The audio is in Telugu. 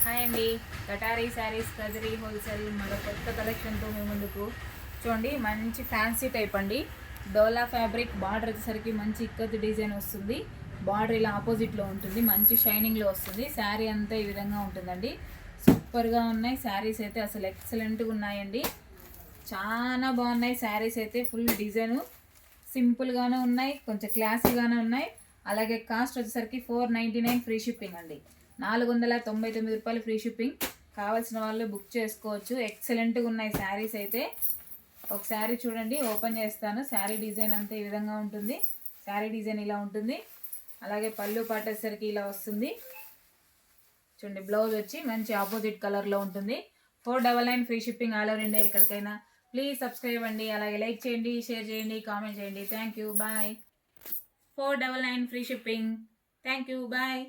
హాయ్ అండి, కటారీ శారీస్ కదిరి హోల్సేల్ మరో కొత్త కలెక్షన్తో మీ ముందుకు. చూడండి, మంచి ఫ్యాన్సీ టైప్ అండి. డోలా ఫ్యాబ్రిక్, బార్డర్ వచ్చేసరికి మంచి ఇక్కత్ డిజైన్ వస్తుంది. బార్డర్ ఇలా ఆపోజిట్లో ఉంటుంది, మంచి షైనింగ్లో వస్తుంది. శారీ అంతా ఈ విధంగా ఉంటుందండి. సూపర్గా ఉన్నాయి శారీస్ అయితే, అసలు ఎక్సలెంట్గా ఉన్నాయండి. చాలా బాగున్నాయి శారీస్ అయితే. ఫుల్ డిజైను సింపుల్గానే ఉన్నాయి, కొంచెం క్లాసీగానే ఉన్నాయి. అలాగే కాస్ట్ వచ్చేసరికి 499 ఫ్రీ షిప్పింగ్ అండి. 499 రూపాయలు ఫ్రీ షిప్పింగ్. కావాల్సిన వాళ్ళు బుక్ చేసుకోవచ్చు. ఎక్సలెంట్గా ఉన్నాయి శారీస్ అయితే. ఒక శారీ చూడండి, ఓపెన్ చేస్తాను. శారీ డిజైన్ అంతా ఈ విధంగా ఉంటుంది. శారీ డిజైన్ ఇలా ఉంటుంది. అలాగే పళ్ళు పాటేసరికి ఇలా వస్తుంది. చూడండి, బ్లౌజ్ వచ్చి మంచి ఆపోజిట్ కలర్లో ఉంటుంది. 499 free shipping all over India ఎక్కడికైనా. ప్లీజ్ సబ్స్క్రైబ్ అండి. అలాగే లైక్ చేయండి, షేర్ చేయండి, కామెంట్ చేయండి. Thank you, bye. 499 free shipping. Thank you, bye.